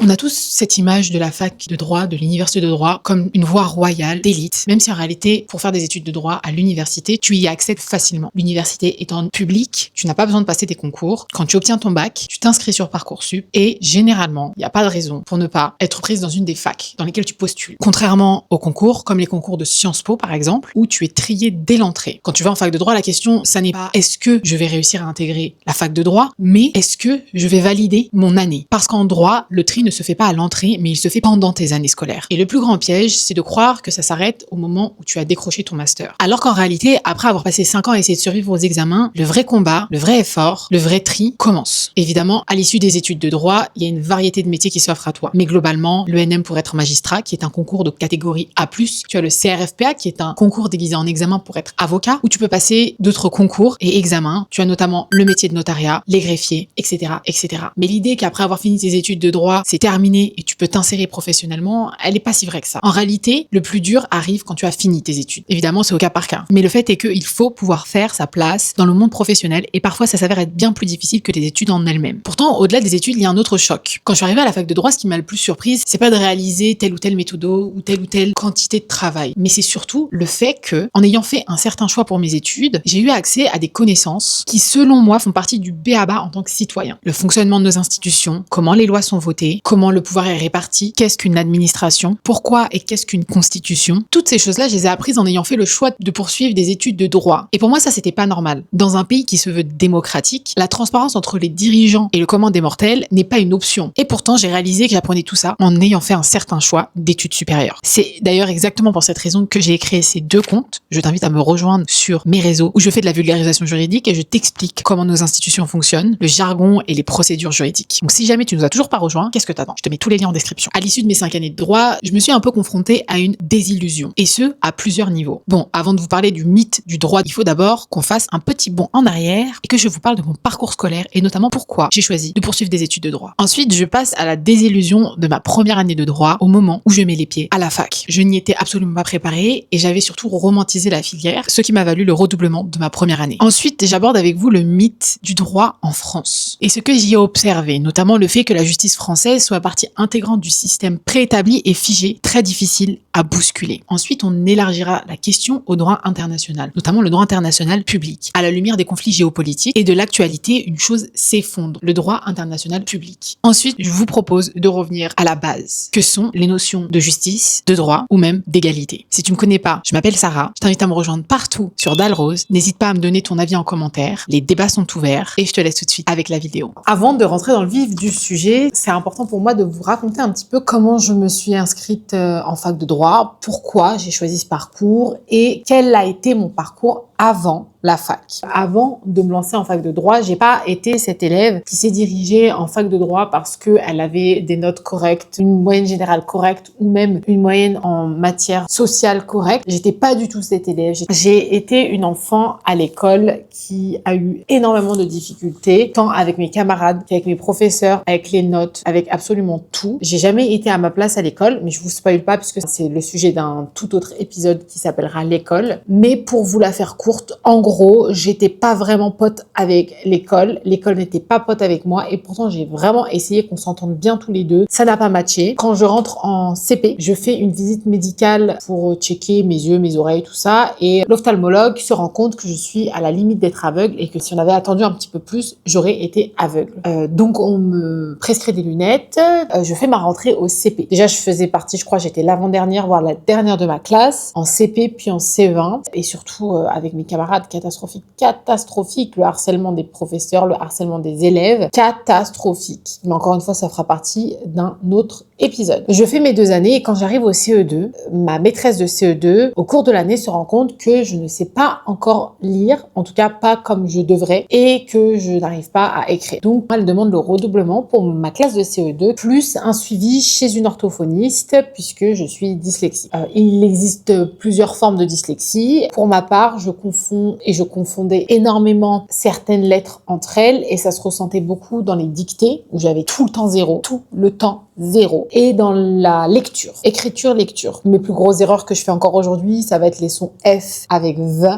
On a tous cette image de la fac de droit, de l'université de droit, comme une voie royale d'élite, même si en réalité, pour faire des études de droit à l'université, tu y accèdes facilement. L'université étant publique, tu n'as pas besoin de passer tes concours. Quand tu obtiens ton bac, tu t'inscris sur Parcoursup et généralement, il n'y a pas de raison pour ne pas être prise dans une des facs dans lesquelles tu postules. Contrairement aux concours, comme les concours de Sciences Po par exemple, où tu es trié dès l'entrée. Quand tu vas en fac de droit, la question, ça n'est pas est-ce que je vais réussir à intégrer la fac de droit, mais est-ce que je vais valider mon année? Parce qu'en droit, le tri ne se fait pas à l'entrée, mais il se fait pendant tes années scolaires. Et le plus grand piège, c'est de croire que ça s'arrête au moment où tu as décroché ton master. Alors qu'en réalité, après avoir passé 5 ans à essayer de survivre aux examens, le vrai combat, le vrai effort, le vrai tri commence. Évidemment, à l'issue des études de droit, il y a une variété de métiers qui s'offrent à toi. Mais globalement, l'ENM pour être magistrat, qui est un concours de catégorie A+, tu as le CRFPA, qui est un concours déguisé en examen pour être avocat, où tu peux passer d'autres concours et examens. Tu as notamment le métier de notariat, les greffiers, etc., etc. Mais l'idée qu'après avoir fini tes études de droit, c'est terminé et tu peux t'insérer professionnellement, elle est pas si vraie que ça. En réalité, le plus dur arrive quand tu as fini tes études. Évidemment, c'est au cas par cas. Mais le fait est qu'il faut pouvoir faire sa place dans le monde professionnel et parfois ça s'avère être bien plus difficile que les études en elles-mêmes. Pourtant, au-delà des études, il y a un autre choc. Quand je suis arrivée à la fac de droit, ce qui m'a le plus surprise, c'est pas de réaliser telle ou telle méthode ou telle quantité de travail, mais c'est surtout le fait que, en ayant fait un certain choix pour mes études, j'ai eu accès à des connaissances qui, selon moi, font partie du b.a.-ba en tant que citoyen. Le fonctionnement de nos institutions, comment les lois sont votées, comment le pouvoir est réparti, qu'est-ce qu'une administration, pourquoi et qu'est-ce qu'une constitution. Toutes ces choses-là, je les ai apprises en ayant fait le choix de poursuivre des études de droit. Et pour moi, ça, c'était pas normal. Dans un pays qui se veut démocratique, la transparence entre les dirigeants et le commun des mortels n'est pas une option. Et pourtant, j'ai réalisé que j'apprenais tout ça en ayant fait un certain choix d'études supérieures. C'est d'ailleurs exactement pour cette raison que j'ai créé ces 2 comptes. Je t'invite à me rejoindre sur mes réseaux où je fais de la vulgarisation juridique et je t'explique comment nos institutions fonctionnent, le jargon et les procédures juridiques. Donc si jamais tu nous as toujours pas rejoint, qu'est-ce que t'attends? Je te mets tous les liens en description. À l'issue de mes 5 années de droit, je me suis un peu confrontée à une désillusion. Et ce, à plusieurs niveaux. Bon, avant de vous parler du mythe du droit, il faut d'abord qu'on fasse un petit bond en arrière et que je vous parle de mon parcours scolaire et notamment pourquoi j'ai choisi de poursuivre des études de droit. Ensuite, je passe à la désillusion de ma première année de droit au moment où je mets les pieds à la fac. Je n'y étais absolument pas préparée et j'avais surtout romantisé la filière, ce qui m'a valu le redoublement de ma première année. Ensuite, j'aborde avec vous le mythe du droit en France et ce que j'y ai observé, notamment le fait que la justice française soit partie intégrante du système préétabli et figé, très difficile à bousculer. Ensuite, on élargira la question au droit international, notamment le droit international public. À la lumière des conflits géopolitiques et de l'actualité, une chose s'effondre, le droit international public. Ensuite, je vous propose de revenir à la base, que sont les notions de justice, de droit ou même d'égalité. Si tu me connais pas, je m'appelle Sarah, je t'invite à me rejoindre partout sur Dalrose. N'hésite pas à me donner ton avis en commentaire, les débats sont ouverts et je te laisse tout de suite avec la vidéo. Avant de rentrer dans le vif du sujet, c'est important pour moi de vous raconter un petit peu comment je me suis inscrite en fac de droit, pourquoi j'ai choisi ce parcours et quel a été mon parcours avant la fac. Avant de me lancer en fac de droit, j'ai pas été cette élève qui s'est dirigée en fac de droit parce qu'elle avait des notes correctes, une moyenne générale correcte ou même une moyenne en matière sociale correcte. J'étais pas du tout cette élève. J'ai été une enfant à l'école qui a eu énormément de difficultés, tant avec mes camarades qu'avec mes professeurs, avec les notes, avec absolument tout. J'ai jamais été à ma place à l'école, mais je vous spoil pas puisque c'est le sujet d'un tout autre épisode qui s'appellera l'école. Mais pour vous la faire courte, en gros, j'étais pas vraiment pote avec l'école. L'école n'était pas pote avec moi et pourtant j'ai vraiment essayé qu'on s'entende bien tous les deux. Ça n'a pas matché. Quand je rentre en CP, je fais une visite médicale pour checker mes yeux, mes oreilles, tout ça et l'ophtalmologue se rend compte que je suis à la limite d'être aveugle et que si on avait attendu un petit peu plus, j'aurais été aveugle. Donc on me prescrit des lunettes. Je fais ma rentrée au CP. Déjà, je faisais partie, je crois, j'étais l'avant-dernière, voire la dernière de ma classe en CP puis en C20 et surtout avec mes camarades, catastrophique, le harcèlement des professeurs, le harcèlement des élèves, catastrophique. Mais encore une fois, ça fera partie d'un autre épisode. Je fais mes 2 années et quand j'arrive au CE2, ma maîtresse de CE2, au cours de l'année, se rend compte que je ne sais pas encore lire, en tout cas pas comme je devrais, et que je n'arrive pas à écrire. Donc, elle demande le redoublement pour ma classe de CE2, plus un suivi chez une orthophoniste, puisque je suis dyslexique. Il existe plusieurs formes de dyslexie. Pour ma part, je confonds et je confondais énormément certaines lettres entre elles et ça se ressentait beaucoup dans les dictées où j'avais tout le temps zéro, tout le temps zéro. Et dans la lecture, écriture, lecture. Mes plus grosses erreurs que je fais encore aujourd'hui, ça va être les sons F avec V,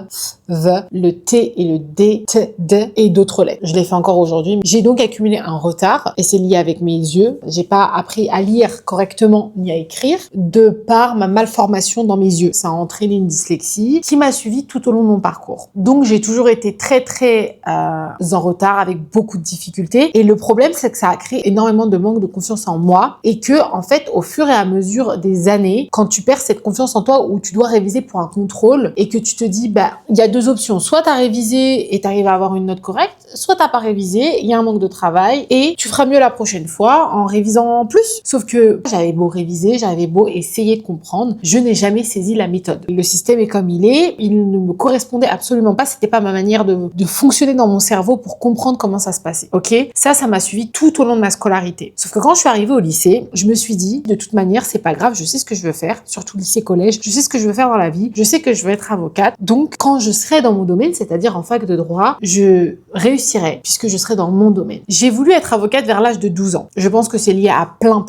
le T et le D, T, D et d'autres lettres. Je les fais encore aujourd'hui. J'ai donc accumulé un retard et c'est lié avec mes yeux. J'ai pas appris à lire correctement ni à écrire de par ma malformation dans mes yeux. Ça a entraîné une dyslexie qui m'a suivi tout au long de mon parcours. Donc j'ai toujours été très en retard avec beaucoup de difficultés et le problème c'est que ça a créé énormément de manque de confiance en moi et que en fait au fur et à mesure des années, quand tu perds cette confiance en toi où tu dois réviser pour un contrôle et que tu te dis il y a deux options, soit tu as révisé et tu arrives à avoir une note correcte, soit t'as pas révisé, il y a un manque de travail et tu feras mieux la prochaine fois en révisant plus. Sauf que j'avais beau réviser, j'avais beau essayer de comprendre, je n'ai jamais saisi la méthode. Le système est comme il est, il ne me correspondait absolument pas, c'était pas ma manière de fonctionner dans mon cerveau pour comprendre comment ça se passait. Ok, ça m'a suivi tout au long de ma scolarité. Sauf que quand je suis arrivée au lycée, je me suis dit, de toute manière, c'est pas grave, je sais ce que je veux faire, surtout lycée, collège, je sais ce que je veux faire dans la vie, je sais que je veux être avocate. Donc, quand je serai dans mon domaine, c'est-à-dire en fac de droit, je réussirai puisque je serai dans mon domaine. J'ai voulu être avocate vers l'âge de 12 ans. Je pense que c'est lié à plein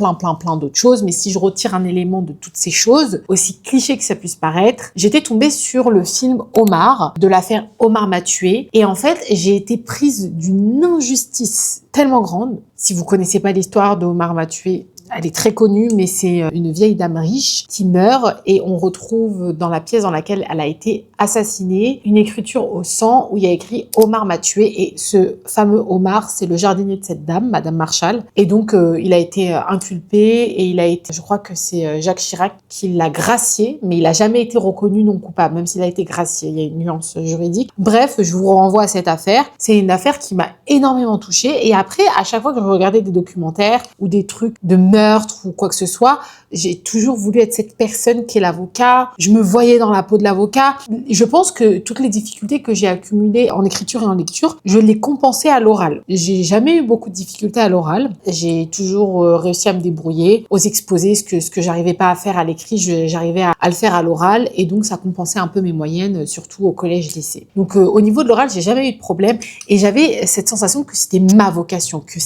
d'autres choses, mais si je retire un élément de toutes ces choses, aussi cliché que ça puisse paraître, j'étais tombée sur le film Omar, de l'affaire Omar m'a tué, et en fait, j'ai été prise d'une injustice tellement grande. Si vous connaissez pas l'histoire de Omar m'a tué, elle est très connue, mais c'est une vieille dame riche qui meurt et on retrouve dans la pièce dans laquelle elle a été assassinée une écriture au sang où il y a écrit « Omar m'a tué » et ce fameux Omar, c'est le jardinier de cette dame, Madame Marshall. Et donc, il a été inculpé et il a été, je crois que c'est Jacques Chirac qui l'a gracié, mais il n'a jamais été reconnu non coupable, même s'il a été gracié. Il y a une nuance juridique. Bref, je vous renvoie à cette affaire. C'est une affaire qui m'a énormément touchée et après, à chaque fois que je regardais des documentaires ou des trucs de meurtre ou quoi que ce soit, j'ai toujours voulu être cette personne qui est l'avocat. Je me voyais dans la peau de l'avocat. Je pense que toutes les difficultés que j'ai accumulées en écriture et en lecture, je les compensais à l'oral. J'ai jamais eu beaucoup de difficultés à l'oral. J'ai toujours réussi à me débrouiller, aux exposés, ce que j'arrivais pas à faire à l'écrit, j'arrivais à le faire à l'oral et donc ça compensait un peu mes moyennes, surtout au collège-lycée. Donc au niveau de l'oral, j'ai jamais eu de problème et j'avais cette sensation que c'était ma vocation, que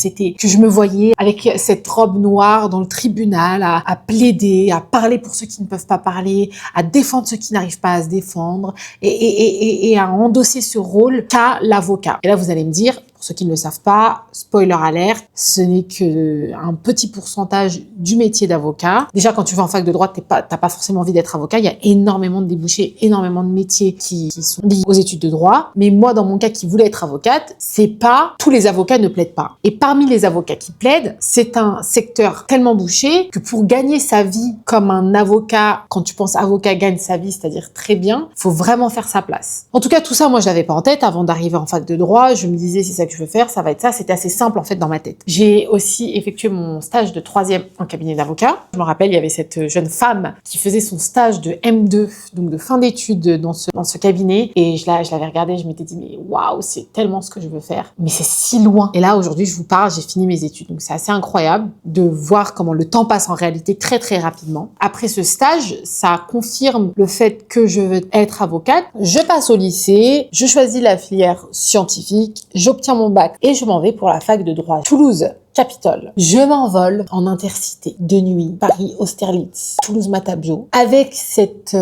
je me voyais avec cette robe noire dans le tribunal à plaider, à parler pour ceux qui ne peuvent pas parler, à défendre ceux qui n'arrivent pas à se défendre et à endosser ce rôle qu'a l'avocat. Et là, vous allez me dire, pour ceux qui ne le savent pas, spoiler alert, ce n'est qu'un petit pourcentage du métier d'avocat. Déjà, quand tu vas en fac de droit, t'as pas forcément envie d'être avocat. Il y a énormément de débouchés, énormément de métiers qui sont liés aux études de droit. Mais moi, dans mon cas, qui voulais être avocate, c'est pas, tous les avocats ne plaident pas. Et parmi les avocats qui plaident, c'est un secteur tellement bouché que pour gagner sa vie comme un avocat, quand tu penses avocat gagne sa vie, c'est-à-dire très bien, faut vraiment faire sa place. En tout cas, tout ça, moi, je l'avais pas en tête avant d'arriver en fac de droit. Je me disais, c'est ça que je veux faire, ça va être ça. C'était assez simple en fait dans ma tête. J'ai aussi effectué mon stage de 3e en cabinet d'avocat. Je me rappelle, il y avait cette jeune femme qui faisait son stage de M2, donc de fin d'études dans ce cabinet. Et je l'avais regardé, je m'étais dit, mais waouh, c'est tellement ce que je veux faire. Mais c'est si loin. Et là, aujourd'hui, je vous parle, j'ai fini mes études. Donc c'est assez incroyable de voir comment le temps passe en réalité très rapidement. Après ce stage, ça confirme le fait que je veux être avocate. Je passe au lycée, je choisis la filière scientifique, j'obtiens mon bac et je m'en vais pour la fac de droit Toulouse Capitole. Je m'envole en intercité de nuit, Paris-Austerlitz, Toulouse-Matabio, avec cette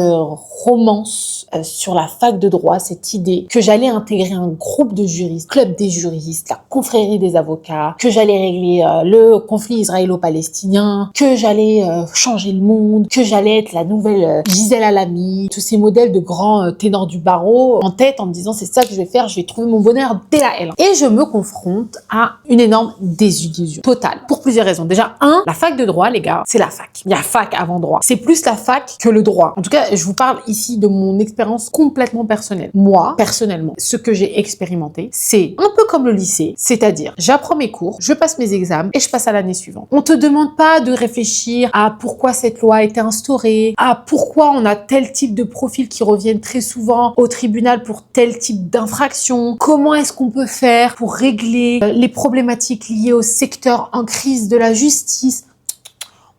romance sur la fac de droit, cette idée que j'allais intégrer un groupe de juristes, club des juristes, la confrérie des avocats, que j'allais régler le conflit israélo-palestinien, que j'allais changer le monde, que j'allais être la nouvelle Gisèle Halimi, tous ces modèles de grands ténors du barreau en tête en me disant c'est ça que je vais faire, je vais trouver mon bonheur dès la L1. Et je me confronte à une énorme désillusion totale pour plusieurs raisons. Déjà, la fac de droit, les gars, c'est la fac. Il y a fac avant droit. C'est plus la fac que le droit. En tout cas, je vous parle ici de mon expérience complètement personnelle. Moi, personnellement, ce que j'ai expérimenté, c'est un peu comme le lycée, c'est-à-dire, j'apprends mes cours, je passe mes examens et je passe à l'année suivante. On te demande pas de réfléchir à pourquoi cette loi a été instaurée, à pourquoi on a tel type de profils qui reviennent très souvent au tribunal pour tel type d'infraction, comment est-ce qu'on peut faire pour régler les problématiques liées au secteur en crise de la justice.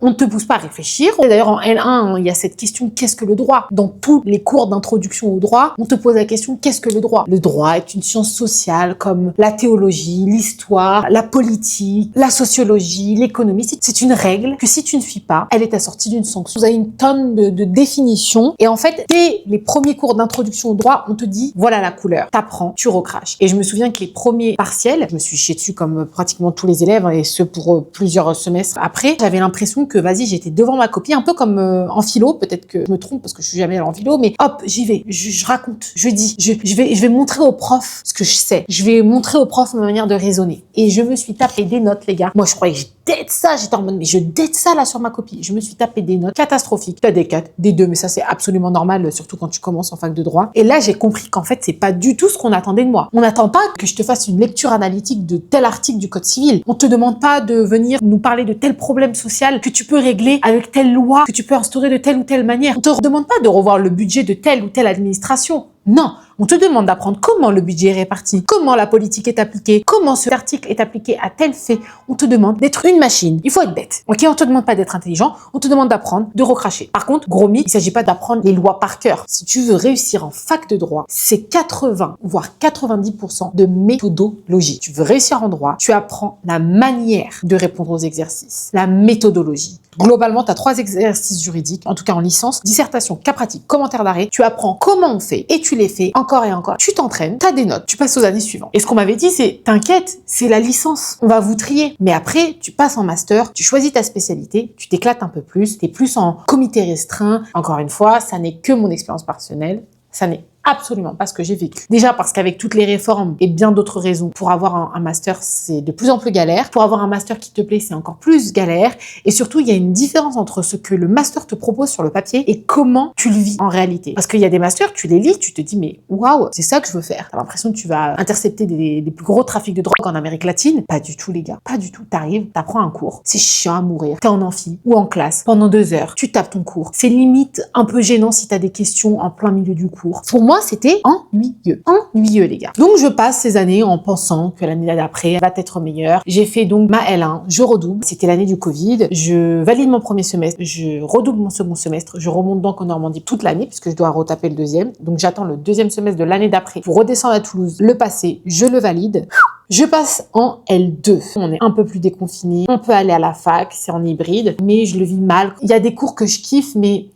On ne te pousse pas à réfléchir. Et d'ailleurs, en L1, il y a cette question, qu'est-ce que le droit? Dans tous les cours d'introduction au droit, on te pose la question, qu'est-ce que le droit? Le droit est une science sociale comme la théologie, l'histoire, la politique, la sociologie, l'économie. C'est une règle que si tu ne suis pas, elle est assortie d'une sanction. Vous avez une tonne de définitions. Et en fait, dès les premiers cours d'introduction au droit, on te dit, voilà la couleur. T'apprends, tu recraches. Et je me souviens que les premiers partiels, je me suis chiée dessus comme pratiquement tous les élèves, et ce pour plusieurs semestres après, j'avais l'impression que, vas-y, j'étais devant ma copie, un peu comme en philo, peut-être que je me trompe parce que je suis jamais allée en philo, mais hop, j'y vais, je raconte, je dis, je vais montrer au prof ce que je sais, je vais montrer au prof ma manière de raisonner. Et je me suis tapé des notes, les gars. Moi, je croyais que je dette ça, j'étais en mode, mais je dette ça là sur ma copie. Je me suis tapé des notes catastrophiques. T'as des 4, des 2, mais ça c'est absolument normal, surtout quand tu commences en fac de droit. Et là, j'ai compris qu'en fait, c'est pas du tout ce qu'on attendait de moi. On n'attend pas que je te fasse une lecture analytique de tel article du code civil. On te demande pas de venir nous parler de tel problème social que tu peux régler avec telle loi, que tu peux instaurer de telle ou telle manière. On te demande pas de revoir le budget de telle ou telle administration. Non, on te demande d'apprendre comment le budget est réparti, comment la politique est appliquée, comment ce article est appliqué à tel fait. On te demande d'être une machine. Il faut être bête. Ok, on te demande pas d'être intelligent, on te demande d'apprendre, de recracher. Par contre, gros mythe, il s'agit pas d'apprendre les lois par cœur. Si tu veux réussir en fac de droit, c'est 80 voire 90% de méthodologie. Tu veux réussir en droit, tu apprends la manière de répondre aux exercices, la méthodologie. Globalement, tu as 3 exercices juridiques, en tout cas en licence, dissertation, cas pratique, commentaire d'arrêt. Tu apprends comment on fait et tu les fais encore et encore. Tu t'entraînes, tu as des notes, tu passes aux années suivantes. Et ce qu'on m'avait dit, c'est t'inquiète, c'est la licence, on va vous trier. Mais après, tu passes en master, tu choisis ta spécialité, tu t'éclates un peu plus, tu es plus en comité restreint. Encore une fois, ça n'est que mon expérience personnelle, ça n'est absolument pas ce que j'ai vécu. Déjà parce qu'avec toutes les réformes et bien d'autres raisons, pour avoir un master, c'est de plus en plus galère. Pour avoir un master qui te plaît, c'est encore plus galère. Et surtout, il y a une différence entre ce que le master te propose sur le papier et comment tu le vis en réalité. Parce qu'il y a des masters, tu les lis, tu te dis, mais waouh, c'est ça que je veux faire. T'as l'impression que tu vas intercepter des plus gros trafics de drogue en Amérique latine. Pas du tout, les gars. Pas du tout. T'arrives, t'apprends un cours. C'est chiant à mourir. T'es en amphi ou en classe pendant 2 heures. Tu tapes ton cours. C'est limite un peu gênant si t'as des questions en plein milieu du cours. Pour moi, c'était ennuyeux, les gars. Donc, je passe ces années en pensant que l'année d'après va être meilleure. J'ai fait donc ma L1, je redouble. C'était l'année du Covid. Je valide mon premier semestre, je redouble mon second semestre. Je remonte donc en Normandie toute l'année puisque je dois retaper le deuxième. Donc, j'attends le deuxième semestre de l'année d'après pour redescendre à Toulouse, le passer, je le valide. Je passe en L2. On est un peu plus déconfiné. On peut aller à la fac, c'est en hybride, mais je le vis mal. Il y a des cours que je kiffe, mais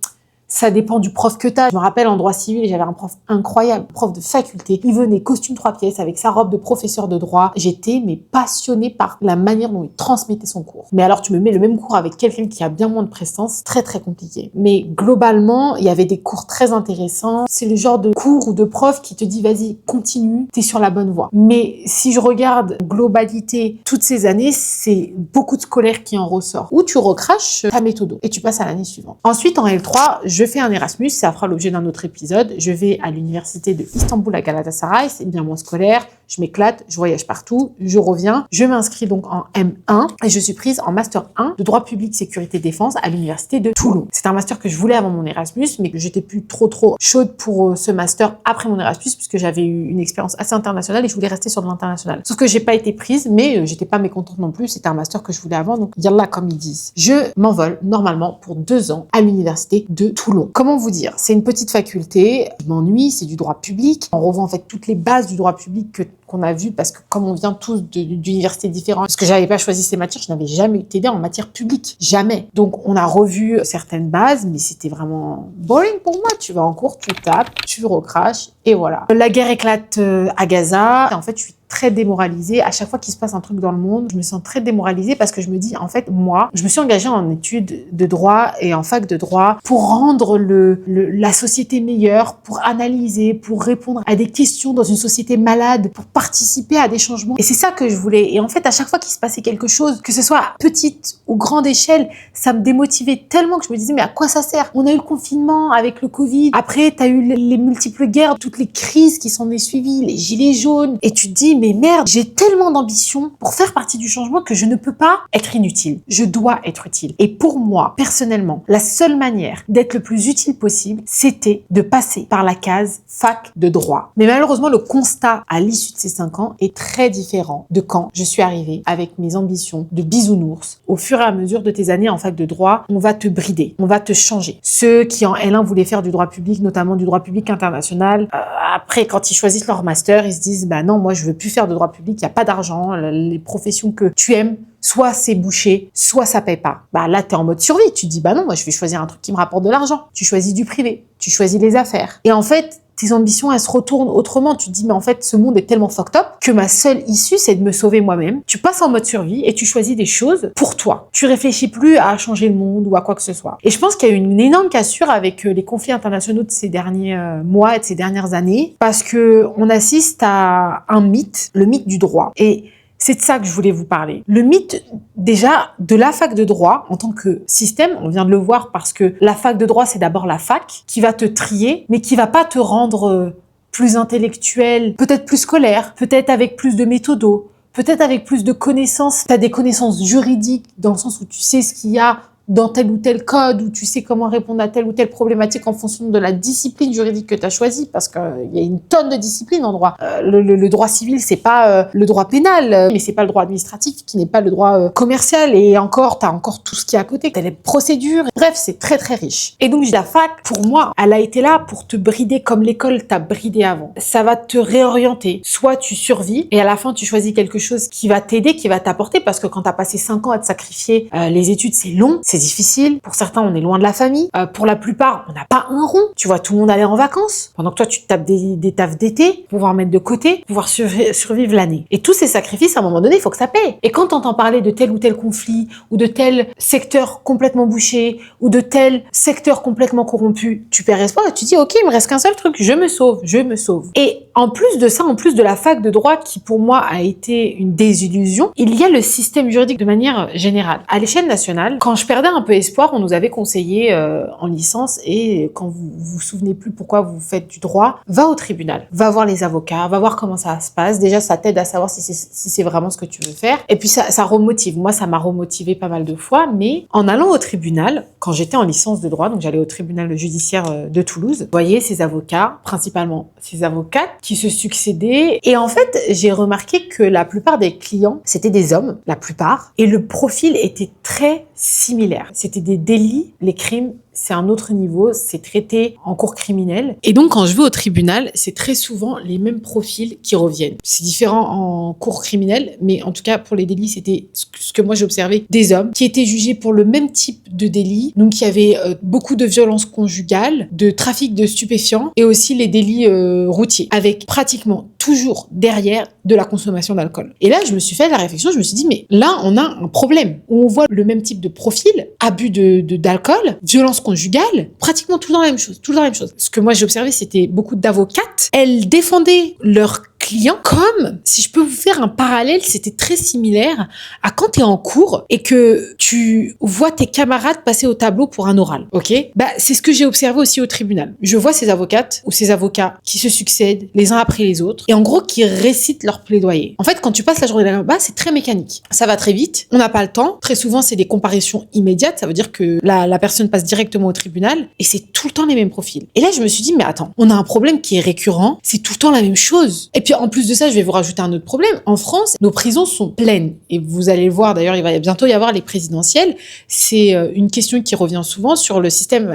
ça dépend du prof que t'as. Je me rappelle en droit civil, j'avais un prof incroyable, prof de faculté. Il venait costume 3 pièces avec sa robe de professeur de droit. J'étais passionnée par la manière dont il transmettait son cours. Mais alors tu me mets le même cours avec quelqu'un qui a bien moins de prestance, très très compliqué. Mais globalement, il y avait des cours très intéressants. C'est le genre de cours ou de prof qui te dit vas-y, continue, t'es sur la bonne voie. Mais si je regarde globalité toutes ces années, c'est beaucoup de scolaires qui en ressort. Ou tu recraches ta méthode et tu passes à l'année suivante. Ensuite en L3, je fais un Erasmus, ça fera l'objet d'un autre épisode. Je vais à l'université de Istanbul à Galatasaray, c'est bien moins scolaire, je m'éclate, je voyage partout, je reviens. Je m'inscris donc en M1 et je suis prise en Master 1 de droit public, sécurité, défense à l'université de Toulon. C'est un master que je voulais avant mon Erasmus, mais que j'étais plus trop chaude pour ce master après mon Erasmus, puisque j'avais eu une expérience assez internationale et je voulais rester sur de l'international. Sauf que j'ai pas été prise, mais j'étais pas mécontente non plus, c'était un master que je voulais avant, donc yallah comme ils disent. Je m'envole normalement pour 2 ans à l'université de Toulon. Comment vous dire? C'est une petite faculté, je m'ennuie, c'est du droit public. On revoit en fait toutes les bases du droit public qu'on a vu parce que comme on vient tous d'universités différentes, parce que j'avais pas choisi ces matières, je n'avais jamais eu TD en matière publique, jamais. Donc on a revu certaines bases, mais c'était vraiment boring pour moi. Tu vas en cours, tu tapes, tu recraches et voilà. La guerre éclate à Gaza. Et en fait, je suis très démoralisée. À chaque fois qu'il se passe un truc dans le monde, je me sens très démoralisée parce que je me dis, en fait, moi, je me suis engagée en études de droit et en fac de droit pour rendre la société meilleure, pour analyser, pour répondre à des questions dans une société malade, pour participer à des changements. Et c'est ça que je voulais. Et en fait, à chaque fois qu'il se passait quelque chose, que ce soit à petite ou grande échelle, ça me démotivait tellement que je me disais, mais à quoi ça sert? On a eu le confinement avec le Covid. Après, t'as eu les multiples guerres, toutes les crises qui s'en est suivies, les gilets jaunes. Et tu te dis, mais merde, j'ai tellement d'ambition pour faire partie du changement que je ne peux pas être inutile. Je dois être utile. Et pour moi, personnellement, la seule manière d'être le plus utile possible, c'était de passer par la case fac de droit. Mais malheureusement, le constat à l'issue de ces 5 ans est très différent de quand je suis arrivée avec mes ambitions de bisounours. Au fur et à mesure de tes années en fac de droit, on va te brider, on va te changer. Ceux qui en L1 voulaient faire du droit public, notamment du droit public international, après quand ils choisissent leur master, ils se disent bah non, moi je veux plus faire de droit public, il y a pas d'argent, les professions que tu aimes, soit c'est bouché, soit ça paye pas. Bah là, t'es en mode survie. Tu te dis, bah non, moi je vais choisir un truc qui me rapporte de l'argent. Tu choisis du privé, tu choisis les affaires. Et en fait, tes ambitions, elles se retournent autrement. Tu te dis, mais en fait, ce monde est tellement fucked up que ma seule issue, c'est de me sauver moi-même. Tu passes en mode survie et tu choisis des choses pour toi. Tu réfléchis plus à changer le monde ou à quoi que ce soit. Et je pense qu'il y a eu une énorme cassure avec les conflits internationaux de ces derniers mois et de ces dernières années parce que on assiste à un mythe, le mythe du droit. Et c'est de ça que je voulais vous parler. Le mythe, déjà, de la fac de droit en tant que système, on vient de le voir parce que la fac de droit, c'est d'abord la fac qui va te trier, mais qui va pas te rendre plus intellectuel, peut-être plus scolaire, peut-être avec plus de méthodos, peut-être avec plus de connaissances. Tu as des connaissances juridiques dans le sens où tu sais ce qu'il y a dans tel ou tel code, où tu sais comment répondre à telle ou telle problématique en fonction de la discipline juridique que tu as choisie, parce qu'il y a une tonne de disciplines en droit. Le droit civil, c'est pas le droit pénal, mais c'est pas le droit administratif, qui n'est pas le droit commercial, et encore, tu as encore tout ce qui est à côté, tu as les procédures, bref, c'est très très riche. Et donc la fac, pour moi, elle a été là pour te brider comme l'école t'a bridé avant. Ça va te réorienter, soit tu survis, et à la fin tu choisis quelque chose qui va t'aider, qui va t'apporter, parce que quand tu as passé 5 ans à te sacrifier, les études c'est long, c'est difficile. Pour certains, on est loin de la famille. Pour la plupart, on n'a pas un rond. Tu vois tout le monde aller en vacances. Pendant que toi, tu te tapes des tafs d'été, pouvoir mettre de côté, pouvoir survivre l'année. Et tous ces sacrifices, à un moment donné, il faut que ça paye. Et quand t'entends parler de tel ou tel conflit, ou de tel secteur complètement bouché, ou de tel secteur complètement corrompu, tu perds espoir et tu dis, ok, il me reste qu'un seul truc, je me sauve, je me sauve. Et en plus de ça, en plus de la fac de droit qui pour moi a été une désillusion, il y a le système juridique de manière générale. À l'échelle nationale, quand je perdais un peu espoir, on nous avait conseillé en licence, et quand vous vous souvenez plus pourquoi vous faites du droit, va au tribunal, va voir les avocats, va voir comment ça se passe. Déjà, ça t'aide à savoir si c'est vraiment ce que tu veux faire. Et puis ça remotive. Moi, ça m'a remotivé pas mal de fois, mais en allant au tribunal, quand j'étais en licence de droit, donc j'allais au tribunal judiciaire de Toulouse, vous voyez ces avocats, principalement ces avocates qui se succédaient. Et en fait, j'ai remarqué que la plupart des clients, c'était des hommes, la plupart, et le profil était très similaire. C'était des délits, les crimes, c'est un autre niveau, c'est traité en cour criminelle. Et donc, quand je vais au tribunal, c'est très souvent les mêmes profils qui reviennent. C'est différent en cour criminelle, mais en tout cas, pour les délits, c'était ce que moi j'ai observé, des hommes qui étaient jugés pour le même type de délit. Donc, il y avait beaucoup de violences conjugales, de trafic de stupéfiants et aussi les délits routiers, avec pratiquement toujours derrière de la consommation d'alcool. Et là, je me suis fait la réflexion, je me suis dit, mais là, on a un problème où on voit le même type de profil, abus d'alcool, violence conjugale, pratiquement tout dans la même chose, tout dans la même chose. Ce que moi j'ai observé, c'était beaucoup d'avocates. Elles défendaient leurs clients comme, si je peux vous faire un parallèle, c'était très similaire à quand tu es en cours et que tu vois tes camarades passer au tableau pour un oral, ok? Bah, c'est ce que j'ai observé aussi au tribunal. Je vois ces avocates ou ces avocats qui se succèdent les uns après les autres et en gros qui récitent leur plaidoyer. En fait, quand tu passes la journée là-bas, c'est très mécanique. Ça va très vite, on n'a pas le temps. Très souvent, c'est des comparaisons immédiates, ça veut dire que la personne passe directement au tribunal et c'est tout le temps les mêmes profils. Et là, je me suis dit, mais attends, on a un problème qui est récurrent, c'est tout le temps la même chose. Et puis en plus de ça, je vais vous rajouter un autre problème. En France, nos prisons sont pleines. Et vous allez le voir, d'ailleurs, il va bientôt y avoir les présidentielles. C'est une question qui revient souvent sur le système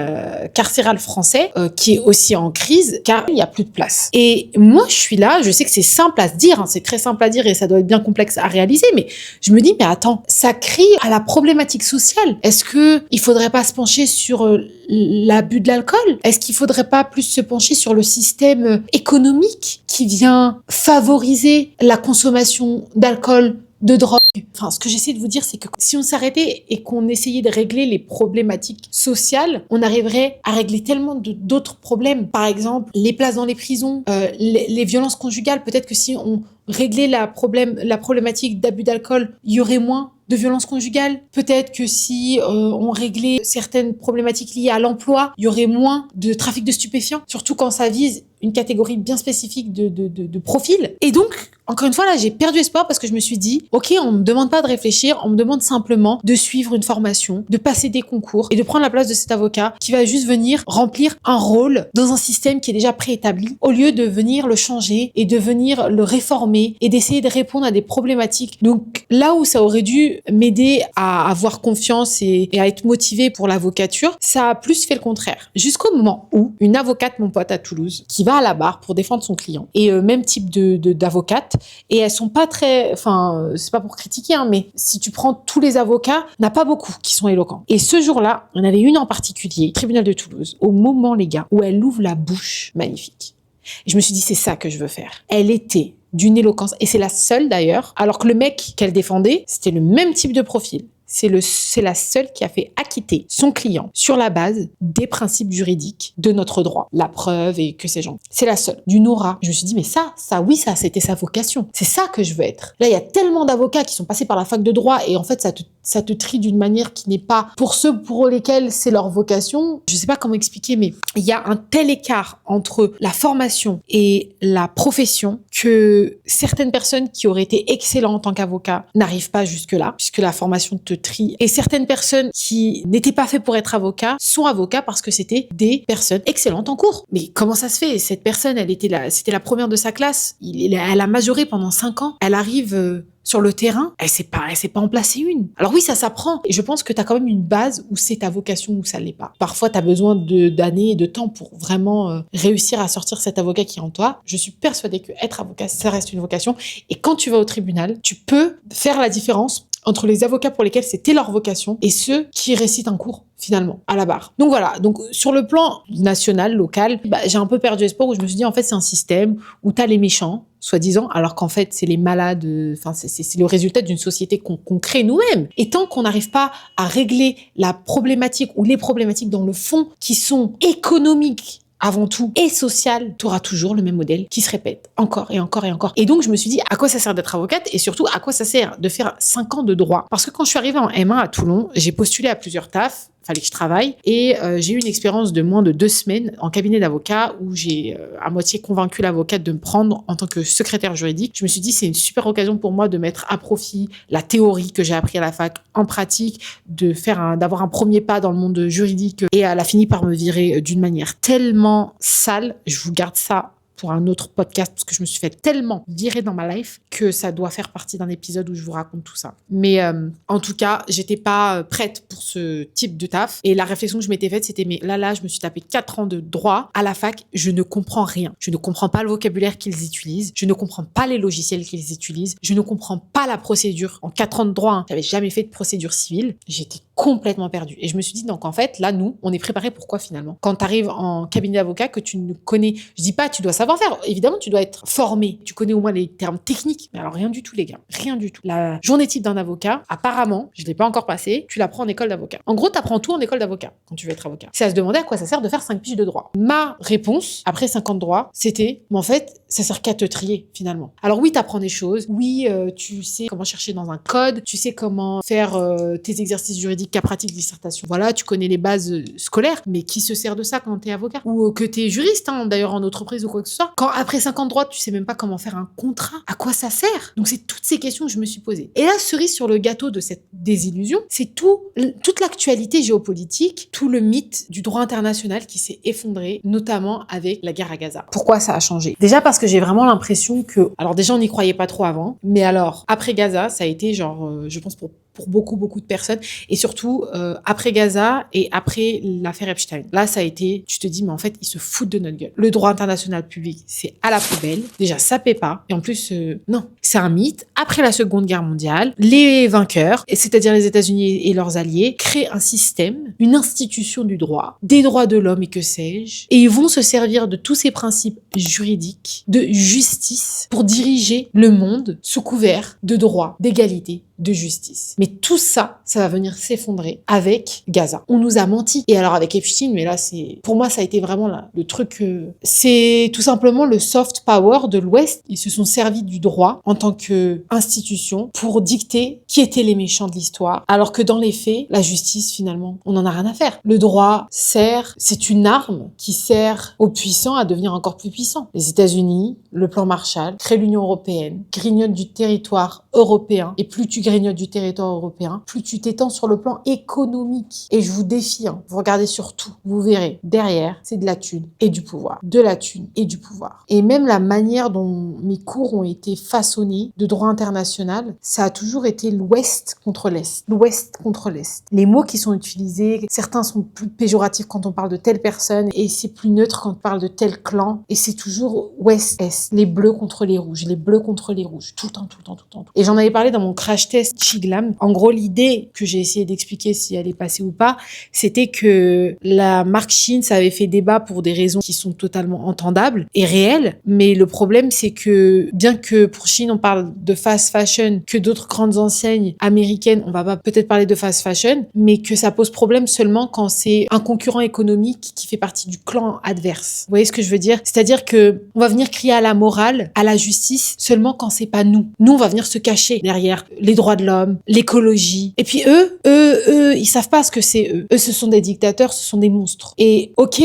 carcéral français, qui est aussi en crise, car il n'y a plus de place. Et moi, je suis là, je sais que c'est simple à se dire, hein, c'est très simple à dire et ça doit être bien complexe à réaliser, mais je me dis, mais attends, ça crie à la problématique sociale. Est-ce que il faudrait pas se pencher sur l'abus de l'alcool? Est-ce qu'il faudrait pas plus se pencher sur le système économique qui vient favoriser la consommation d'alcool, de drogue? Enfin, ce que j'essaie de vous dire, c'est que si on s'arrêtait et qu'on essayait de régler les problématiques sociales, on arriverait à régler tellement d'autres problèmes. Par exemple, les places dans les prisons, les violences conjugales. Peut-être que si on réglait la problématique d'abus d'alcool, il y aurait moins de violences conjugales. Peut-être que si on réglait certaines problématiques liées à l'emploi, il y aurait moins de trafic de stupéfiants. Surtout quand ça vise une catégorie bien spécifique de profil. Et donc, encore une fois, là, j'ai perdu espoir parce que je me suis dit, ok, on me demande pas de réfléchir, on me demande simplement de suivre une formation, de passer des concours et de prendre la place de cet avocat qui va juste venir remplir un rôle dans un système qui est déjà préétabli, au lieu de venir le changer et de venir le réformer et d'essayer de répondre à des problématiques. Donc, là où ça aurait dû m'aider à avoir confiance et à être motivée pour l'avocature, ça a plus fait le contraire. Jusqu'au moment où une avocate, mon pote à Toulouse, qui va à la barre pour défendre son client, et même type d'avocate, et elles sont pas très, enfin, c'est pas pour critiquer, hein, mais si tu prends tous les avocats, il n'y en a pas beaucoup qui sont éloquents. Et ce jour-là, il y en avait une en particulier, tribunal de Toulouse, au moment, les gars, où elle ouvre la bouche, magnifique. Et je me suis dit, c'est ça que je veux faire. Elle était d'une éloquence, et c'est la seule d'ailleurs, alors que le mec qu'elle défendait, c'était le même type de profil. C'est la seule qui a fait acquitter son client sur la base des principes juridiques de notre droit, la preuve et que sais-je. C'est la seule, d'une aura. Je me suis dit, mais ça, c'était sa vocation. C'est ça que je veux être. Là, il y a tellement d'avocats qui sont passés par la fac de droit et en fait, ça te trie d'une manière qui n'est pas pour ceux pour lesquels c'est leur vocation. Je sais pas comment expliquer, mais il y a un tel écart entre la formation et la profession que certaines personnes qui auraient été excellentes en tant qu'avocat n'arrivent pas jusque-là, puisque la formation te trie. Et certaines personnes qui n'étaient pas faites pour être avocats sont avocats parce que c'était des personnes excellentes en cours. Mais comment ça se fait? Cette personne, c'était la première de sa classe. Elle a majoré pendant 5 ans. Elle arrive sur le terrain, elle sait pas en placer une. Alors oui, ça s'apprend. Et je pense que tu as quand même une base où c'est ta vocation ou ça l'est pas. Parfois, tu as besoin d'années et de temps pour vraiment réussir à sortir cet avocat qui est en toi. Je suis persuadée que être avocat, ça reste une vocation. Et quand tu vas au tribunal, tu peux faire la différence entre les avocats pour lesquels c'était leur vocation et ceux qui récitent un cours finalement à la barre. Donc voilà, donc sur le plan national, local, j'ai un peu perdu espoir où je me suis dit en fait c'est un système où tu as les méchants soi-disant, alors qu'en fait c'est les malades, enfin c'est le résultat d'une société qu'on crée nous-mêmes. Et tant qu'on n'arrive pas à régler la problématique ou les problématiques dans le fond qui sont économiques avant tout et social, tu auras toujours le même modèle qui se répète encore et encore et encore. Et donc, je me suis dit, à quoi ça sert d'être avocate et surtout, à quoi ça sert de faire 5 ans de droit? Parce que quand je suis arrivée en M1 à Toulon, j'ai postulé à plusieurs tafs, fallait que je travaille, et j'ai eu une expérience de moins de 2 semaines en cabinet d'avocat où j'ai à moitié convaincu l'avocate de me prendre en tant que secrétaire juridique. Je me suis dit, c'est une super occasion pour moi de mettre à profit la théorie que j'ai appris à la fac en pratique, d'avoir un premier pas dans le monde juridique, et elle a fini par me virer d'une manière tellement sale. Je vous garde ça pour un autre podcast parce que je me suis fait tellement virer dans ma life que ça doit faire partie d'un épisode où je vous raconte tout ça. Mais en tout cas, j'étais pas prête pour ce type de taf et la réflexion que je m'étais faite, c'était mais là, je me suis tapé 4 ans de droit à la fac, je ne comprends rien. Je ne comprends pas le vocabulaire qu'ils utilisent, je ne comprends pas les logiciels qu'ils utilisent, je ne comprends pas la procédure. En 4 ans de droit, j'avais jamais fait de procédure civile, j'étais complètement perdue. Et je me suis dit, donc en fait, là, nous, on est préparés pour quoi finalement? Quand tu arrives en cabinet d'avocat que tu ne connais, je dis pas, tu dois savoir faire. Évidemment, tu dois être formé. Tu connais au moins les termes techniques. Mais alors, rien du tout, les gars. Rien du tout. La journée type d'un avocat, apparemment, je l'ai pas encore passée, tu l'apprends en école d'avocat. En gros, tu apprends tout en école d'avocat quand tu veux être avocat. C'est à se demander à quoi ça sert de faire 5 piges de droit. Ma réponse, après 5 ans de droit, c'était, mais en fait, ça sert qu'à te trier, finalement. Alors oui, tu apprends des choses. Oui, tu sais comment chercher dans un code. Tu sais comment faire tes exercices juridiques, cas pratiques, dissertation. Voilà, tu connais les bases scolaires. Mais qui se sert de ça quand t'es avocat? Ou que t'es juriste, hein, d'ailleurs, en entreprise ou quoi que ce soit. Quand après 5 ans de droit, tu sais même pas comment faire un contrat. À quoi ça sert? Donc c'est toutes ces questions que je me suis posées. Et là, cerise sur le gâteau de cette désillusion, c'est toute l'actualité géopolitique, tout le mythe du droit international qui s'est effondré, notamment avec la guerre à Gaza. Pourquoi ça a changé? Déjà parce que j'ai vraiment l'impression que... Alors déjà, on n'y croyait pas trop avant, mais alors, après Gaza, ça a été genre, je pense pour beaucoup de personnes, et surtout après Gaza et après l'affaire Epstein. Là, ça a été, tu te dis, mais en fait, ils se foutent de notre gueule. Le droit international public, c'est à la poubelle. Déjà, ça paie pas. Et en plus, non, c'est un mythe. Après la Seconde Guerre mondiale, les vainqueurs, c'est-à-dire les États-Unis et leurs alliés, créent un système, une institution du droit, des droits de l'homme et que sais-je, et ils vont se servir de tous ces principes juridiques, de justice, pour diriger le monde sous couvert de droit, d'égalité, de justice. Mais tout ça, ça va venir s'effondrer avec Gaza. On nous a menti. Et alors avec Epstein, mais là, pour moi, ça a été vraiment le truc, c'est tout simplement le soft power de l'Ouest. Ils se sont servis du droit en tant qu'institution pour dicter qui étaient les méchants de l'histoire, alors que dans les faits, la justice, finalement, on n'en a rien à faire. Le droit c'est une arme qui sert aux puissants à devenir encore plus puissants. Les États-Unis, le plan Marshall, créent l'Union européenne, grignotent du territoire européen, et plus tu grignotes du territoire européen, plus tu t'étends sur le plan économique. Et je vous défie, vous regardez sur tout, vous verrez, derrière, c'est de la thune et du pouvoir. De la thune et du pouvoir. Et même la manière dont mes cours ont été façonnés de droit international, ça a toujours été l'Ouest contre l'Est. L'Ouest contre l'Est. Les mots qui sont utilisés, certains sont plus péjoratifs quand on parle de telle personne, et c'est plus neutre quand on parle de tel clan, et c'est toujours Ouest-Est. Les bleus contre les rouges, les bleus contre les rouges. Tout le temps, tout le temps, tout le temps. Et j'en avais parlé dans mon crash test Chiglam. En gros, l'idée que j'ai essayé d'expliquer si elle est passée ou pas, c'était que la marque Shein, ça avait fait débat pour des raisons qui sont totalement entendables et réelles. Mais le problème, c'est que bien que pour Shein, on parle de fast fashion, que d'autres grandes enseignes américaines, on va pas peut-être parler de fast fashion, mais que ça pose problème seulement quand c'est un concurrent économique qui fait partie du clan adverse. Vous voyez ce que je veux dire? C'est-à-dire que on va venir crier à la morale, à la justice, seulement quand c'est pas nous. Nous, on va venir se cacher derrière les droits de l'homme, l'écologie. Et puis eux, ils savent pas ce que c'est eux. Eux, ce sont des dictateurs, ce sont des monstres. Et ok,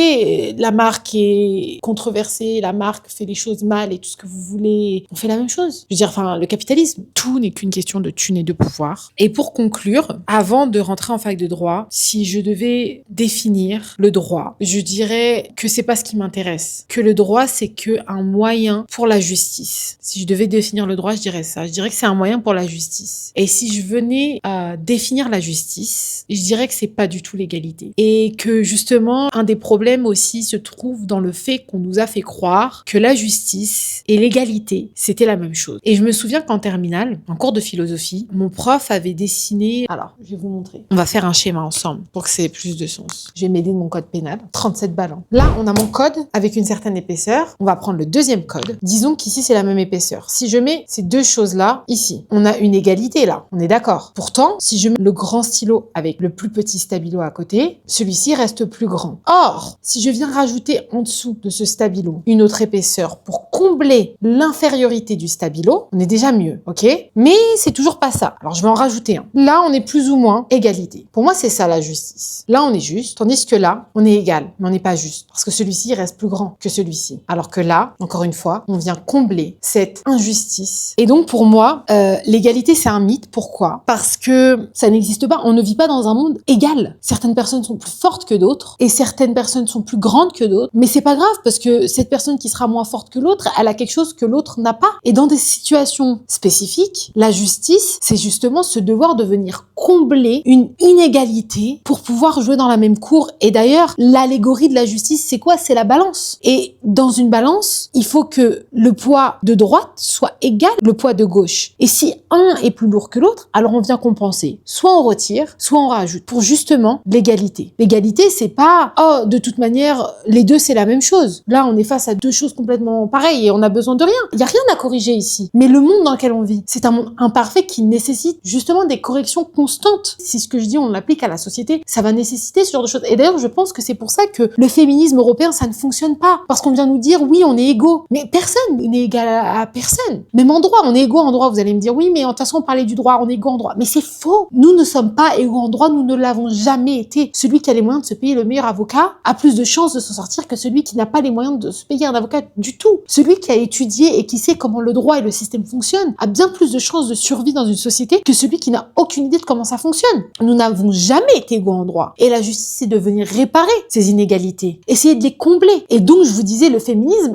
la marque est controversée, la marque fait les choses mal et tout ce que vous voulez. On fait la même chose. Je veux dire, enfin, le capitalisme, tout n'est qu'une question de thune et de pouvoir. Et pour conclure, avant de rentrer en fac de droit, si je devais définir le droit, je dirais que c'est pas ce qui m'intéresse. Que le droit, c'est que un moyen pour la justice. Si je devais définir le droit, je dirais ça. Je dirais que c'est un moyen pour la justice. Et si je venais à définir la justice, je dirais que c'est pas du tout l'égalité. Et que justement, un des problèmes aussi se trouve dans le fait qu'on nous a fait croire que la justice et l'égalité, c'était la même chose. Et je me souviens qu'en terminale, en cours de philosophie, mon prof avait dessiné... Alors, je vais vous montrer. On va faire un schéma ensemble pour que ça ait plus de sens. Je vais m'aider de mon code pénal. 37 balles. Là, on a mon code avec une certaine épaisseur. On va prendre le deuxième code. Disons qu'ici, c'est la même épaisseur. Si je mets ces deux choses-là, ici, on a une égalité là. On est d'accord. Pourtant, si je mets le grand stylo avec le plus petit stabilo à côté, celui-ci reste plus grand. Or, si je viens rajouter en dessous de ce stabilo une autre épaisseur pour combler l'infériorité du stabilo, on est déjà mieux, ok? Mais c'est toujours pas ça. Alors, je vais en rajouter un. Là, on est plus ou moins égalité. Pour moi, c'est ça la justice. Là, on est juste, tandis que là, on est égal, mais on n'est pas juste. Parce que celui-ci reste plus grand que celui-ci. Alors que là, encore une fois, on vient combler cette injustice. Et donc, pour moi, l'égalité, c'est un mythe. Pourquoi? Parce que ça n'existe pas. On ne vit pas dans un monde égal. Certaines personnes sont plus fortes que d'autres et certaines personnes sont plus grandes que d'autres. Mais c'est pas grave parce que cette personne qui sera moins forte que l'autre, elle a quelque chose que l'autre n'a pas. Et dans des situations spécifiques, la justice, c'est justement ce devoir de venir combler une inégalité pour pouvoir jouer dans la même cour. Et d'ailleurs, l'allégorie de la justice, c'est quoi? C'est la balance. Et dans une balance, il faut que le poids de droite soit égal au poids de gauche. Et si un est plus lourd que l'autre, alors on vient compenser. Soit on retire, soit on rajoute pour justement l'égalité. L'égalité, c'est pas, oh, de toute manière, les deux, c'est la même chose. Là, on est face à deux choses complètement pareilles et on a besoin de rien. Il y a rien à corriger ici. Mais le monde dans lequel on vit, c'est un monde imparfait qui nécessite justement des corrections constantes. Si ce que je dis, on l'applique à la société, ça va nécessiter ce genre de choses. Et d'ailleurs, je pense que c'est pour ça que le féminisme européen, ça ne fonctionne pas. Parce qu'on vient nous dire, oui, on est égaux. Mais personne n'est égal à personne. Même en droit, on est égaux en droit. Vous allez me dire, oui, mais de toute façon, on parlait du droit, on est égaux en droit. Mais c'est faux. Nous ne sommes pas égaux en droit, nous ne l'avons jamais été. Celui qui a les moyens de se payer le meilleur avocat a plus de chances de s'en sortir que celui qui n'a pas les moyens de se payer un avocat du tout. Celui qui a étudié et qui sait comment le droit et le système fonctionnent a bien plus de chances de survie dans une société que celui qui n'a aucune idée de comment ça fonctionne. Nous n'avons jamais été égaux en droit. Et la justice, c'est de venir réparer ces inégalités, essayer de les combler. Et donc, je vous disais, le féminisme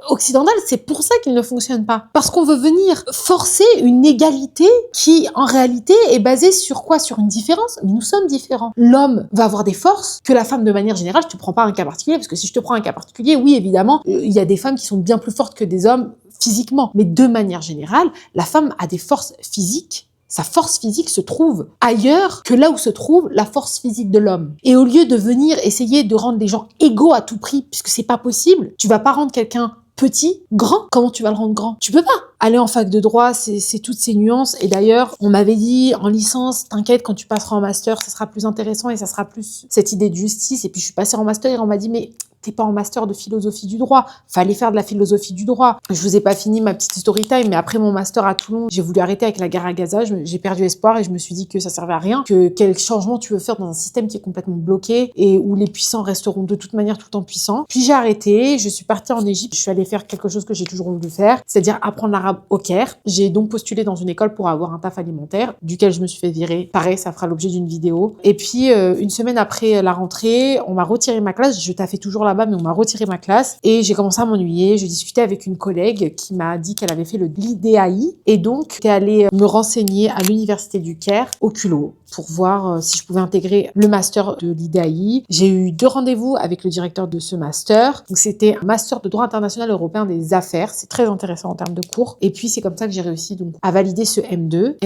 occidental, c'est pour ça qu'il ne fonctionne pas. Parce qu'on veut venir forcer une égalité qui, en réalité, est basée sur quoi? Sur une différence. Mais nous sommes différents. L'homme va avoir des forces que la femme, de manière générale, je te prends pas un cas particulier, parce que si je te prends un cas particulier, oui, évidemment, il y a des femmes qui sont bien plus fortes que des hommes physiquement. Mais de manière générale, la femme a des forces physiques. Sa force physique se trouve ailleurs que là où se trouve la force physique de l'homme. Et au lieu de venir essayer de rendre les gens égaux à tout prix, puisque c'est pas possible, tu vas pas rendre quelqu'un petit, grand. Comment tu vas le rendre grand? Tu peux pas. Aller en fac de droit, c'est toutes ces nuances. Et d'ailleurs, on m'avait dit en licence, t'inquiète, quand tu passeras en master, ça sera plus intéressant et ça sera plus cette idée de justice. Et puis je suis passée en master et on m'a dit, mais t'es pas en master de philosophie du droit. Fallait faire de la philosophie du droit. Je vous ai pas fini ma petite story time, mais après mon master à Toulon, j'ai voulu arrêter avec la guerre à Gaza. J'ai perdu espoir et je me suis dit que ça servait à rien, que quel changement tu veux faire dans un système qui est complètement bloqué et où les puissants resteront de toute manière tout le temps puissants. Puis j'ai arrêté, je suis partie en Égypte, je suis allée faire quelque chose que j'ai toujours voulu faire, c'est-à-dire apprendre l'arabe au Caire. J'ai donc postulé dans une école pour avoir un taf alimentaire, duquel je me suis fait virer. Pareil, ça fera l'objet d'une vidéo. Et puis, une semaine après la rentrée, on m'a retiré ma classe. Je taffais toujours là-bas, mais on m'a retiré ma classe. Et j'ai commencé à m'ennuyer. Je discutais avec une collègue qui m'a dit qu'elle avait fait l'IDAI. Et donc, j'étais allée me renseigner à l'université du Caire, au culot, pour voir si je pouvais intégrer le master de l'IDAI. J'ai eu 2 rendez-vous avec le directeur de ce master. Donc, c'était un master de droit international européen des affaires. C'est très intéressant en termes de cours. Et puis, c'est comme ça que j'ai réussi donc à valider ce M2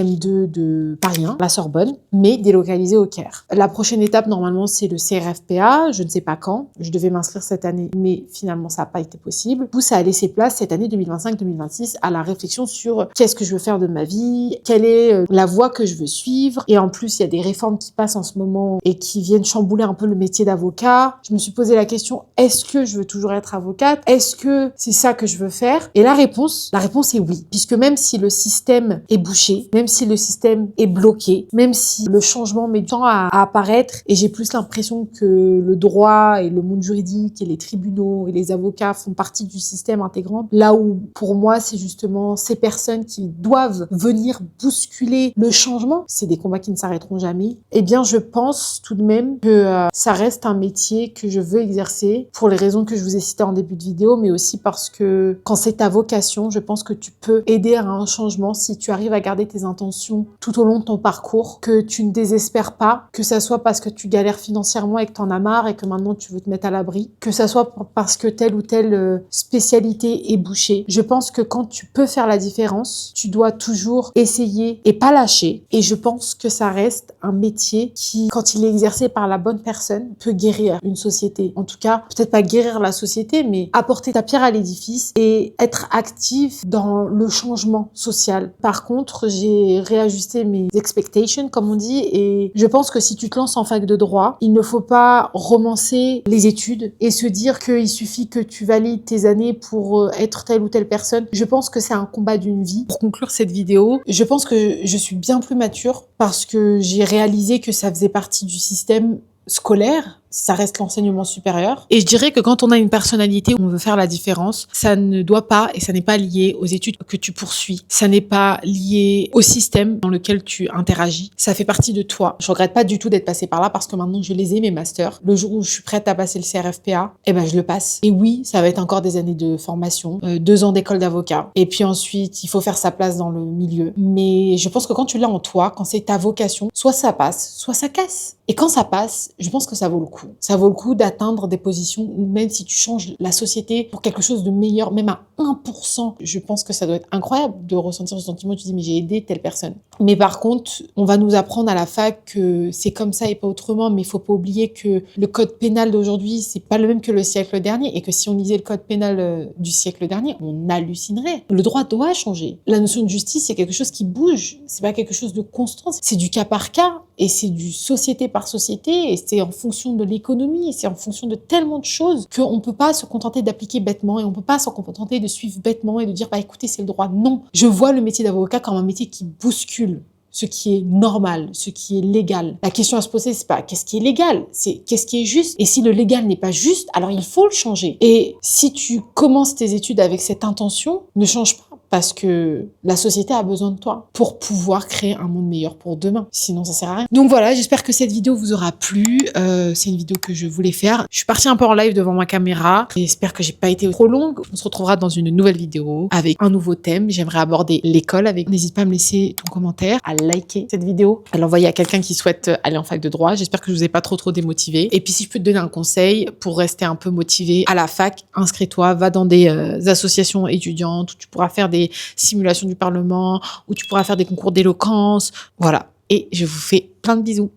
de Paris 1, la Sorbonne, mais délocalisé au Caire. La prochaine étape, normalement, c'est le CRFPA. Je ne sais pas quand. Je devais m'inscrire cette année, mais finalement, ça n'a pas été possible. Du coup, ça a laissé place cette année 2025-2026 à la réflexion sur qu'est-ce que je veux faire de ma vie, quelle est la voie que je veux suivre. Et en plus, il y a des réformes qui passent en ce moment et qui viennent chambouler un peu le métier d'avocat. Je me suis posé la question, est-ce que je veux toujours être avocate? Est-ce que c'est ça que je veux faire? Et la réponse est oui. Puisque même si le système est bouché, même si le système est bloqué, même si le changement met du temps à apparaître, et j'ai plus l'impression que le droit et le monde juridique et les tribunaux et les avocats font partie du système intégrant, là où pour moi c'est justement ces personnes qui doivent venir bousculer le changement, c'est des combats qui ne s'arrêteront jamais, eh bien je pense tout de même que ça reste un métier que je veux exercer pour les raisons que je vous ai citées en début de vidéo, mais aussi parce que quand c'est ta vocation, je pense que tu peux aider à un changement si tu arrives à garder tes intentions tout au long de ton parcours, que tu ne désespères pas, que ça soit parce que tu galères financièrement et que t'en as marre et que maintenant tu veux te mettre à l'abri, que ça soit parce que telle ou telle spécialité est bouchée. Je pense que quand tu peux faire la différence, tu dois toujours essayer et pas lâcher. Et je pense que ça reste un métier qui, quand il est exercé par la bonne personne, peut guérir une société. En tout cas, peut-être pas guérir la société, mais apporter ta pierre à l'édifice et être actif dans le changement social. Par contre, j'ai réajusté mes expectations, comme on dit, et je pense que si tu te lances en fac de droit, il ne faut pas romancer les études et se dire qu'il suffit que tu valides tes années pour être telle ou telle personne. Je pense que c'est un combat d'une vie. Pour conclure cette vidéo, je pense que je suis bien plus mature parce que j'ai réalisé que ça faisait partie du système scolaire, ça reste l'enseignement supérieur. Et je dirais que quand on a une personnalité où on veut faire la différence, ça ne doit pas et ça n'est pas lié aux études que tu poursuis. Ça n'est pas lié au système dans lequel tu interagis. Ça fait partie de toi. Je regrette pas du tout d'être passée par là parce que maintenant je les ai, mes masters. Le jour où je suis prête à passer le CRFPA, eh ben je le passe. Et oui, ça va être encore des années de formation, 2 ans d'école d'avocat. Et puis ensuite, il faut faire sa place dans le milieu. Mais je pense que quand tu l'as en toi, quand c'est ta vocation, soit ça passe, soit ça casse. Et quand ça passe, je pense que ça vaut le coup. Ça vaut le coup d'atteindre des positions où même si tu changes la société pour quelque chose de meilleur, même à 1%, je pense que ça doit être incroyable de ressentir ce sentiment. Tu te dis, mais j'ai aidé telle personne. Mais par contre, on va nous apprendre à la fac que c'est comme ça et pas autrement, mais il faut pas oublier que le code pénal d'aujourd'hui, c'est pas le même que le siècle dernier et que si on lisait le code pénal du siècle dernier, on hallucinerait. Le droit doit changer. La notion de justice, c'est quelque chose qui bouge. C'est pas quelque chose de constant. C'est du cas par cas et c'est du société par société et c'est en fonction de l'économie, c'est en fonction de tellement de choses qu'on peut pas se contenter d'appliquer bêtement et on peut pas se contenter de suivre bêtement et de dire bah écoutez c'est le droit. Non, je vois le métier d'avocat comme un métier qui bouscule ce qui est normal, ce qui est légal. La question à se poser, c'est pas qu'est-ce qui est légal, c'est qu'est-ce qui est juste. Et si le légal n'est pas juste, alors il faut le changer. Et si tu commences tes études avec cette intention, ne change pas. Parce que la société a besoin de toi pour pouvoir créer un monde meilleur pour demain. Sinon, ça sert à rien. Donc voilà, j'espère que cette vidéo vous aura plu. C'est une vidéo que je voulais faire. Je suis partie un peu en live devant ma caméra. J'espère que j'ai pas été trop longue. On se retrouvera dans une nouvelle vidéo avec un nouveau thème. J'aimerais aborder l'école avec. N'hésite pas à me laisser ton commentaire, à liker cette vidéo, à l'envoyer à quelqu'un qui souhaite aller en fac de droit. J'espère que je vous ai pas trop démotivé. Et puis si je peux te donner un conseil pour rester un peu motivé à la fac, inscris-toi, va dans des associations étudiantes où tu pourras faire des simulations du Parlement, où tu pourras faire des concours d'éloquence. Voilà. Et je vous fais plein de bisous.